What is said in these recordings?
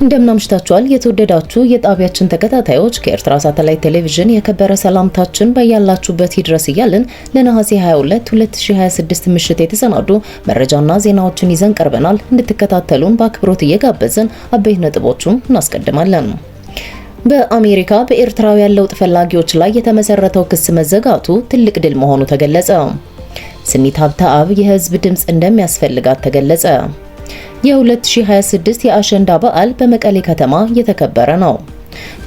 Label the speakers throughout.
Speaker 1: እንደምናምሽታችኋል የተወደዳችሁ የጣቢያችን ተከታታዮች ከኤርትራ ሳተላይት ቴሌቪዥን የከበረ ሰላምታችን በያላችሁበት ይድረስ እያልን ለነሐሴ 22 2026 ምሽት የተሰናዱ መረጃና ዜናዎችን ይዘን ቀርበናል። እንድትከታተሉን በአክብሮት እየጋበዝን አበይት ነጥቦቹን እናስቀድማለን። በአሜሪካ በኤርትራውያን ለውጥ ፈላጊዎች ላይ የተመሰረተው ክስ መዘጋቱ ትልቅ ድል መሆኑ ተገለጸ። ስኒት ሀብተአብ የህዝብ ድምጽ እንደሚያስፈልጋት ተገለጸ። የ2026 የአሸንዳ በዓል በመቀሌ ከተማ እየተከበረ ነው።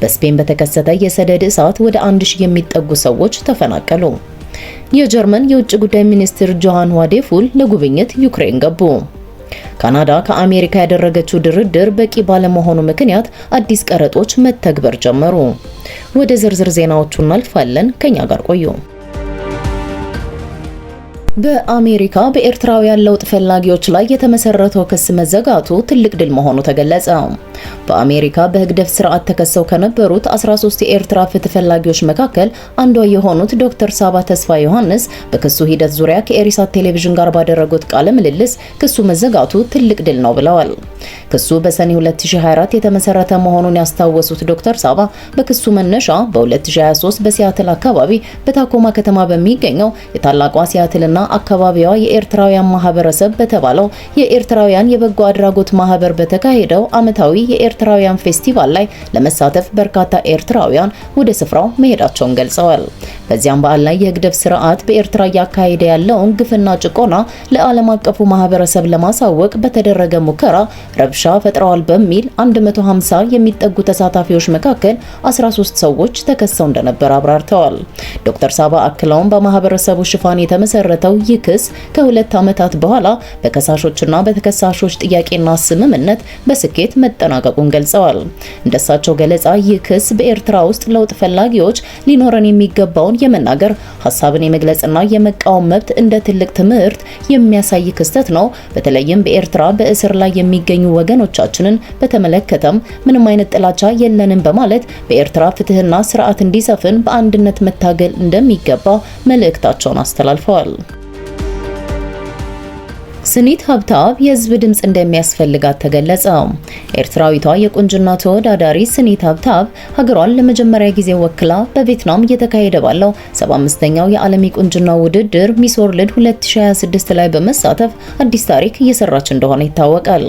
Speaker 1: በስፔን በተከሰተ የሰደድ እሳት ወደ 1000 የሚጠጉ ሰዎች ተፈናቀሉ። የጀርመን የውጭ ጉዳይ ሚኒስትር ጆሃን ዋዴፉል ለጉብኝት ዩክሬን ገቡ። ካናዳ ከአሜሪካ ያደረገችው ድርድር በቂ ባለመሆኑ ምክንያት አዲስ ቀረጦች መተግበር ጀመሩ። ወደ ዝርዝር ዜናዎቹ እናልፋለን። ከኛ ጋር ቆዩ። በአሜሪካ በኤርትራውያን ለውጥ ፈላጊዎች ላይ የተመሰረተው ክስ መዘጋቱ ትልቅ ድል መሆኑ ተገለጸ። በአሜሪካ በህግደፍ ስርዓት ተከሰው ከነበሩት 13 የኤርትራ ፍትህ ፈላጊዎች መካከል አንዷ የሆኑት ዶክተር ሳባ ተስፋ ዮሐንስ በክሱ ሂደት ዙሪያ ከኤሪሳት ቴሌቪዥን ጋር ባደረጉት ቃለ ምልልስ ክሱ መዘጋቱ ትልቅ ድል ነው ብለዋል። ክሱ በሰኔ 2024 የተመሰረተ መሆኑን ያስታወሱት ዶክተር ሳባ በክሱ መነሻ በ2023 በሲያትል አካባቢ በታኮማ ከተማ በሚገኘው የታላቋ ሲያትልና አካባቢዋ የኤርትራውያን ማህበረሰብ በተባለው የኤርትራውያን የበጎ አድራጎት ማህበር በተካሄደው ዓመታዊ የኤርትራውያን ፌስቲቫል ላይ ለመሳተፍ በርካታ ኤርትራውያን ወደ ስፍራው መሄዳቸውን ገልጸዋል። በዚያም በዓል ላይ የህግደፍ ስርዓት በኤርትራ እያካሄደ ያለውን ግፍና ጭቆና ለዓለም አቀፉ ማህበረሰብ ለማሳወቅ በተደረገ ሙከራ ረብሻ ፈጥረዋል በሚል 150 የሚጠጉ ተሳታፊዎች መካከል 13 ሰዎች ተከሰው እንደነበር አብራርተዋል። ዶክተር ሳባ አክለውም በማህበረሰቡ ሽፋን የተመሰረተው ይህ ክስ ከ2 ዓመታት በኋላ በከሳሾችና በተከሳሾች ጥያቄና ስምምነት በስኬት መጠናቀቁን ገልጸዋል። እንደሳቸው ገለጻ ይህ ክስ በኤርትራ ውስጥ ለውጥ ፈላጊዎች ሊኖረን የሚገባውን የመናገር ሐሳብን የመግለጽና የመቃወም መብት እንደ ትልቅ ትምህርት የሚያሳይ ክስተት ነው። በተለይም በኤርትራ በእስር ላይ የሚገኙ ወገኖቻችንን በተመለከተም ምንም አይነት ጥላቻ የለንም በማለት በኤርትራ ፍትህና ስርዓት እንዲሰፍን በአንድነት መታገል እንደሚገባ መልእክታቸውን አስተላልፈዋል። ስኒት ሀብተአብ የህዝብ ድምጽ እንደሚያስፈልጋት ተገለጸ። ኤርትራዊቷ የቁንጅና ተወዳዳሪ ስኒት ሀብተአብ ሀገሯን ለመጀመሪያ ጊዜ ወክላ በቪየትናም እየተካሄደ ባለው 75ኛው የዓለም የቁንጅና ውድድር ሚስ ወርልድ 2026 ላይ በመሳተፍ አዲስ ታሪክ እየሰራች እንደሆነ ይታወቃል።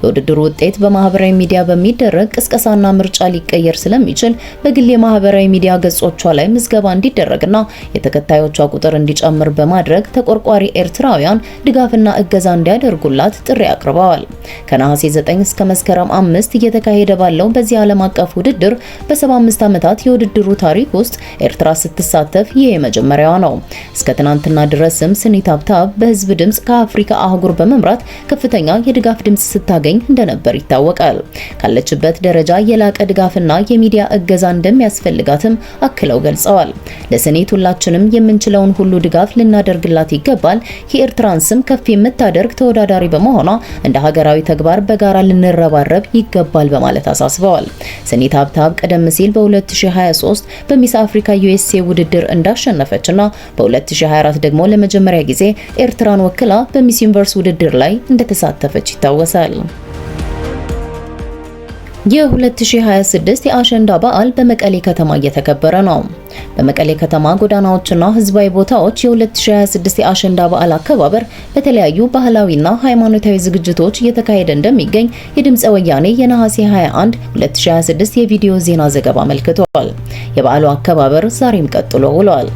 Speaker 1: የውድድሩ ውጤት በማህበራዊ ሚዲያ በሚደረግ ቅስቀሳና ምርጫ ሊቀየር ስለሚችል በግል የማህበራዊ ሚዲያ ገጾቿ ላይ ምዝገባ እንዲደረግና የተከታዮቿ ቁጥር እንዲጨምር በማድረግ ተቆርቋሪ ኤርትራውያን ድጋፍና እገዛ እንዲያደርጉላት ጥሪ አቅርበዋል። ከነሐሴ 9 እስከ መስከረም 5 እየተካሄደ ባለው በዚህ ዓለም አቀፍ ውድድር በ75 ዓመታት የውድድሩ ታሪክ ውስጥ ኤርትራ ስትሳተፍ ይህ የመጀመሪያዋ ነው። እስከ ትናንትና ድረስም ስኒት ሀብተአብ በህዝብ ድምጽ ከአፍሪካ አህጉር በመምራት ከፍተኛ የድጋፍ ድምጽ ስታገኝ እንደነበር ይታወቃል። ካለችበት ደረጃ የላቀ ድጋፍና የሚዲያ እገዛ እንደሚያስፈልጋትም አክለው ገልጸዋል። ለስኒት ሁላችንም የምንችለውን ሁሉ ድጋፍ ልናደርግላት ይገባል። የኤርትራን ስም ከፍ የምታደርግ ተወዳዳሪ በመሆኗ እንደ ሀገራዊ ተግባር በጋራ ልንረባረብ ይገባል በማለት አሳስበዋል። ስኒት ሀብተአብ ቀደም ሲል በ2023 በሚስ አፍሪካ ዩኤስኤ ውድድር እንዳሸነፈችና በ2024 ደግሞ ለመጀመሪያ ጊዜ ኤርትራን ወክላ በሚስ ዩኒቨርስ ውድድር ላይ እንደተሳተፈች ይታወሳል። የ2026 የአሸንዳ በዓል በመቀሌ ከተማ እየተከበረ ነው። በመቀሌ ከተማ ጎዳናዎችና ህዝባዊ ቦታዎች የ2026 የአሸንዳ በዓል አከባበር በተለያዩ ባህላዊና ሃይማኖታዊ ዝግጅቶች እየተካሄደ እንደሚገኝ የድምጸ ወያኔ የነሐሴ 21 2026 የቪዲዮ ዜና ዘገባ አመልክቷል። የበዓሉ አከባበር ዛሬም ቀጥሎ ውሏል።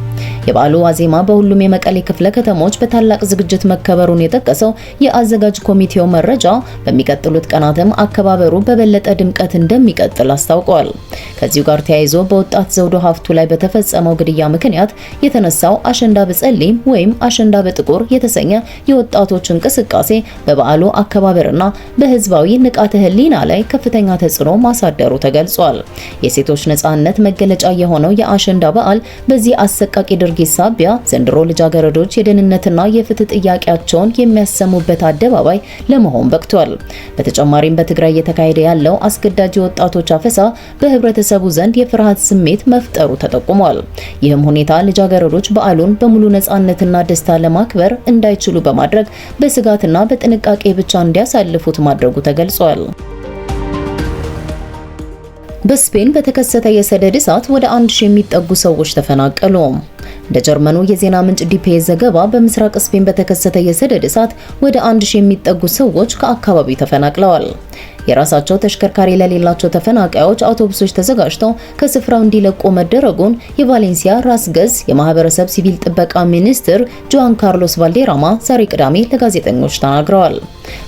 Speaker 1: የበዓሉ ዋዜማ በሁሉም የመቀሌ ክፍለ ከተሞች በታላቅ ዝግጅት መከበሩን የጠቀሰው የአዘጋጅ ኮሚቴው መረጃ በሚቀጥሉት ቀናትም አከባበሩ በበለጠ ድምቀት እንደሚቀጥል አስታውቋል። ከዚሁ ጋር ተያይዞ በወጣት ዘውዱ ሀፍቱ ላይ በተፈጸመው ግድያ ምክንያት የተነሳው አሸንዳ በጸሊም ወይም አሸንዳ በጥቁር የተሰኘ የወጣቶች እንቅስቃሴ በበዓሉ አከባበርና በህዝባዊ ንቃተ ህሊና ላይ ከፍተኛ ተጽዕኖ ማሳደሩ ተገልጿል። የሴቶች ነጻነት መገለጫ የሆነው የአሸንዳ በዓል በዚህ አሰቃቂ ድርጊት ሳቢያ ዘንድሮ ልጃገረዶች የደህንነትና የፍትህ ጥያቄያቸውን የሚያሰሙበት አደባባይ ለመሆን በቅቷል። በተጨማሪም በትግራይ እየተካሄደ ያለው አስገዳጅ የወጣቶች አፈሳ በህብረተሰቡ ዘንድ የፍርሃት ስሜት መፍጠሩ ተጠቁሟል። ይህም ሁኔታ ልጃገረዶች በዓሉን በሙሉ ነጻነትና ደስታ ለማክበር እንዳይችሉ በማድረግ በስጋትና በጥንቃቄ ብቻ እንዲያሳልፉት ማድረጉ ተገልጿል። በስፔን በተከሰተ የሰደድ እሳት ወደ 1000 የሚጠጉ ሰዎች ተፈናቀሉ። እንደ ጀርመኑ የዜና ምንጭ ዲፒኤ ዘገባ በምስራቅ ስፔን በተከሰተ የሰደድ እሳት ወደ 1000 የሚጠጉ ሰዎች ከአካባቢው ተፈናቅለዋል። የራሳቸው ተሽከርካሪ ለሌላቸው ተፈናቃዮች አውቶቡሶች ተዘጋጅተው ከስፍራው እንዲለቁ መደረጉን የቫሌንሲያ ራስ ገዝ የማህበረሰብ ሲቪል ጥበቃ ሚኒስትር ጆአን ካርሎስ ቫልዴራማ ዛሬ ቅዳሜ ለጋዜጠኞች ተናግረዋል።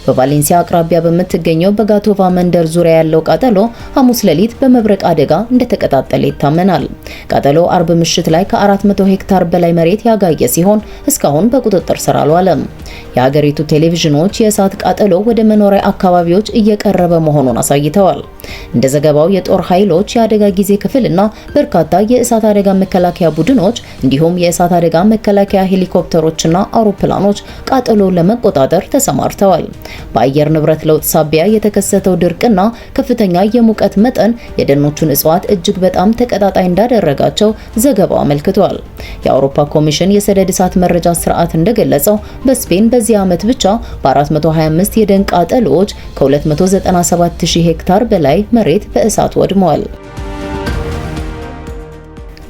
Speaker 1: በቫሌንሲያ አቅራቢያ በምትገኘው በጋቶቫ መንደር ዙሪያ ያለው ቃጠሎ ሐሙስ ሌሊት በመብረቅ አደጋ እንደተቀጣጠለ ይታመናል። ቃጠሎ አርብ ምሽት ላይ ከ400 ሄክታር በላይ መሬት ያጋየ ሲሆን እስካሁን በቁጥጥር ስር አልዋለም። የሀገሪቱ ቴሌቪዥኖች የእሳት ቃጠሎ ወደ መኖሪያ አካባቢዎች እየቀረበ መሆኑን አሳይተዋል። እንደ ዘገባው የጦር ኃይሎች የአደጋ ጊዜ ክፍልና በርካታ የእሳት አደጋ መከላከያ ቡድኖች እንዲሁም የእሳት አደጋ መከላከያ ሄሊኮፕተሮችና አውሮፕላኖች ቃጠሎውን ለመቆጣጠር ተሰማርተዋል። በአየር ንብረት ለውጥ ሳቢያ የተከሰተው ድርቅና ከፍተኛ የሙቀት መጠን የደኖቹን እጽዋት እጅግ በጣም ተቀጣጣይ እንዳደረጋቸው ዘገባው አመልክቷል። የአውሮፓ ኮሚሽን የሰደድ እሳት መረጃ ስርዓት እንደገለጸው በስፔን በዚህ ዓመት ብቻ በ425 የደን ቃጠሎዎች ከ297000 ሄክታር በላይ መሬት በእሳት ወድሟል።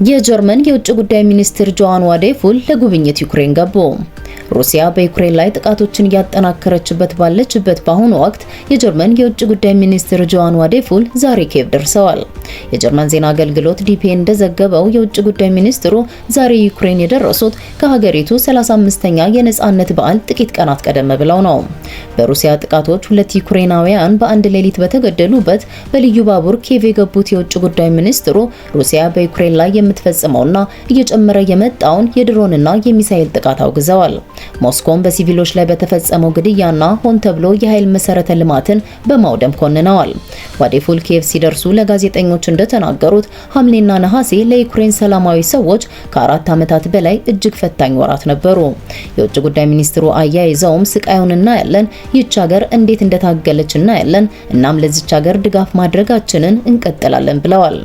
Speaker 1: የጀርመን የውጭ ጉዳይ ሚኒስትር ጆአን ዋዴፉል ለጉብኝት ዩክሬን ገቡ። ሩሲያ በዩክሬን ላይ ጥቃቶችን እያጠናከረችበት ባለችበት በአሁኑ ወቅት የጀርመን የውጭ ጉዳይ ሚኒስትር ጆአን ዋዴፉል ዛሬ ኪየቭ ደርሰዋል። የጀርመን ዜና አገልግሎት ዲፒኤ እንደዘገበው የውጭ ጉዳይ ሚኒስትሩ ዛሬ ዩክሬን የደረሱት ከሀገሪቱ 35ኛ የነጻነት በዓል ጥቂት ቀናት ቀደም ብለው ነው። በሩሲያ ጥቃቶች 2 ዩክሬናውያን በአንድ ሌሊት በተገደሉበት በልዩ ባቡር ኪየቭ የገቡት የውጭ ጉዳይ ሚኒስትሩ ሩሲያ በዩክሬን ላይ የምትፈጽመውና እየጨመረ የመጣውን የድሮንና የሚሳኤል ጥቃት አውግዘዋል። ሞስኮም በሲቪሎች ላይ በተፈጸመው ግድያና ሆን ተብሎ የኃይል መሰረተ ልማትን በማውደም ኮንነዋል። ዋዴፉል ኪየቭ ሲደርሱ ለጋዜጠኞች እንደተናገሩት ሐምሌና ነሐሴ ለዩክሬን ሰላማዊ ሰዎች ከ4 ዓመታት በላይ እጅግ ፈታኝ ወራት ነበሩ። የውጭ ጉዳይ ሚኒስትሩ አያይዘውም ስቃዩን እናያለን፣ ይህች ሀገር እንዴት እንደታገለች እናያለን፣ እናም ለዚች ሀገር ድጋፍ ማድረጋችንን እንቀጥላለን ብለዋል።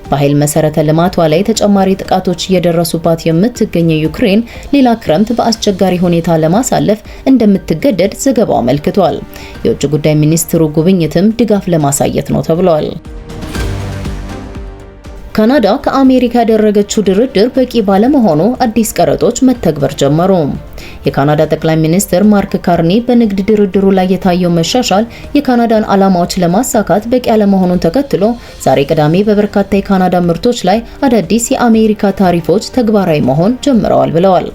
Speaker 1: በኃይል መሰረተ ልማቷ ላይ ተጨማሪ ጥቃቶች እየደረሱባት የምትገኘው ዩክሬን ሌላ ክረምት በአስቸጋሪ ሁኔታ ለማሳለፍ እንደምትገደድ ዘገባው አመልክቷል። የውጭ ጉዳይ ሚኒስትሩ ጉብኝትም ድጋፍ ለማሳየት ነው ተብሏል። ካናዳ ከአሜሪካ ያደረገችው ድርድር በቂ ባለመሆኑ አዲስ ቀረጦች መተግበር ጀመሩ። የካናዳ ጠቅላይ ሚኒስትር ማርክ ካርኒ በንግድ ድርድሩ ላይ የታየው መሻሻል የካናዳን ዓላማዎች ለማሳካት በቂ ያለመሆኑን ተከትሎ ዛሬ ቅዳሜ በበርካታ የካናዳ ምርቶች ላይ አዳዲስ የአሜሪካ ታሪፎች ተግባራዊ መሆን ጀምረዋል ብለዋል።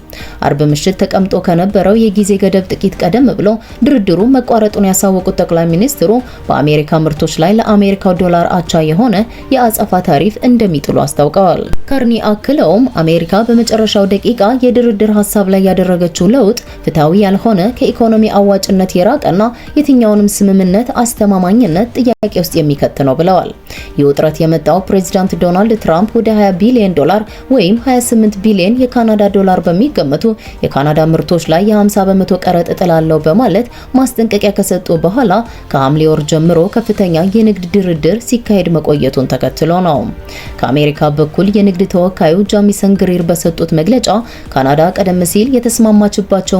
Speaker 1: አርብ ምሽት ተቀምጦ ከነበረው የጊዜ ገደብ ጥቂት ቀደም ብሎ ድርድሩ መቋረጡን ያሳወቁት ጠቅላይ ሚኒስትሩ በአሜሪካ ምርቶች ላይ ለአሜሪካው ዶላር አቻ የሆነ የአጸፋ ታሪፍ እንደሚጥሉ አስታውቀዋል። ካርኒ አክለውም አሜሪካ በመጨረሻው ደቂቃ የድርድር ሀሳብ ላይ ያደረገችው ለውጥ ፍትሃዊ ያልሆነ ከኢኮኖሚ አዋጭነት የራቀና የትኛውንም ስምምነት አስተማማኝነት ጥያቄ ውስጥ የሚከት ነው ብለዋል። ይህ ውጥረት የመጣው ፕሬዚዳንት ዶናልድ ትራምፕ ወደ 20 ቢሊዮን ዶላር ወይም 28 ቢሊዮን የካናዳ ዶላር በሚገመቱ የካናዳ ምርቶች ላይ የ50 በመቶ ቀረጥ እጥላለሁ በማለት ማስጠንቀቂያ ከሰጡ በኋላ ከሐምሌ ወር ጀምሮ ከፍተኛ የንግድ ድርድር ሲካሄድ መቆየቱን ተከትሎ ነው። ከአሜሪካ በኩል የንግድ ተወካዩ ጃሚሰን ግሪር በሰጡት መግለጫ ካናዳ ቀደም ሲል የተስማማችባቸውን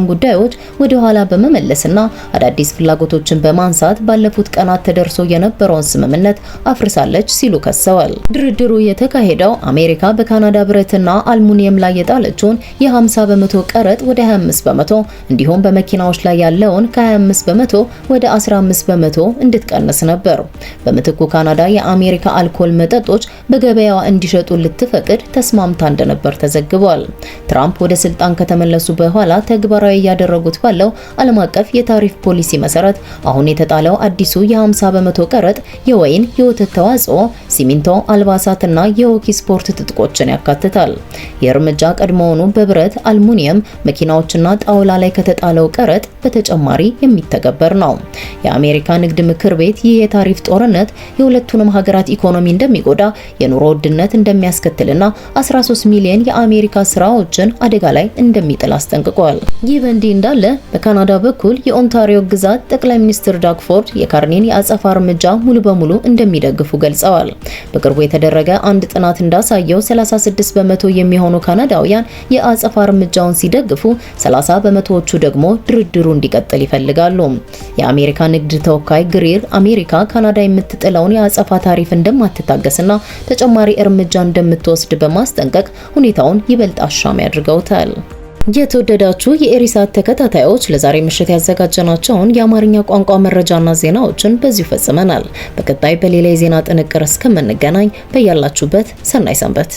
Speaker 1: ጉዳዮች ወደ ኋላ በመመለስና አዳዲስ ፍላጎቶችን በማንሳት ባለፉት ቀናት ተደርሶ የነበረውን ስምምነት አፍርሳለች ሲሉ ከሰዋል። ድርድሩ የተካሄደው አሜሪካ በካናዳ ብረትና አልሙኒየም ላይ የጣለችውን የ50 በመቶ ቀረጥ ወደ 25 በመቶ እንዲሁም በመኪናዎች ላይ ያለውን ከ25 በመቶ ወደ 15 በመቶ እንድትቀንስ ነበር። በምትኩ ካናዳ የአሜሪካ አልኮል መጠጦች በገበያዋ እንዲሸጡ ልትፈቅድ ተስማምታ እንደነበር ተዘግቧል። ትራምፕ ወደ ስልጣን ከተመለሱ በኋላ ተግባራዊ ያደረጉት ባለው ዓለም አቀፍ የታሪፍ ፖሊሲ መሰረት አሁን የተጣለው አዲሱ የ50 በመቶ ቀረጥ የወይን፣ የወተት ተዋጽኦ፣ ሲሚንቶ፣ አልባሳትና የሆኪ ስፖርት ትጥቆችን ያካትታል። የእርምጃ ቀድሞውኑ በብረት፣ አልሙኒየም፣ መኪናዎችና ጣውላ ላይ ከተጣለው ቀረጥ በተጨማሪ የሚተገበር ነው። የአሜሪካ ንግድ ምክር ቤት ይህ የታሪፍ ጦርነት የሁለቱንም ሀገራት ኢኮኖሚ እንደሚጎዳ፣ የኑሮ ውድነት እንደሚያስከትልና 13 ሚሊዮን የአሜሪካ ስራዎችን አደጋ ላይ እንደሚጥል አስጠንቅቋል። ይህ በእንዲህ እንዳለ በካናዳ በኩል የኦንታሪዮ ግዛት ጠቅላይ ሚኒስትር ዳግ ፎርድ የካርኒን የአጸፋ እርምጃ ሙሉ በሙሉ እንደሚደግፉ ገልጸዋል። በቅርቡ የተደረገ አንድ ጥናት እንዳሳየው 36 በመቶ የሚሆኑ ካናዳውያን የአጸፋ እርምጃውን ሲደግፉ፣ 30 በመቶዎቹ ደግሞ ድርድሩ እንዲቀጥል ይፈልጋሉ። የአሜሪካ ንግድ ተወካይ ግሪር አሜሪካ ካናዳ የምትጥለውን የአጸፋ ታሪፍ እንደማትታገስና ተጨማሪ እርምጃ እንደምትወስድ በማስጠንቀቅ ሁኔታውን ይበልጥ አሻሚ አድርገውታል። የተወደዳችሁ የኢሪሳት ተከታታዮች ለዛሬ ምሽት ያዘጋጀናቸውን የአማርኛ ቋንቋ መረጃና ዜናዎችን በዚሁ ፈጽመናል። በቀጣይ በሌላ የዜና ጥንቅር እስከምንገናኝ በያላችሁበት ሰናይ ሰንበት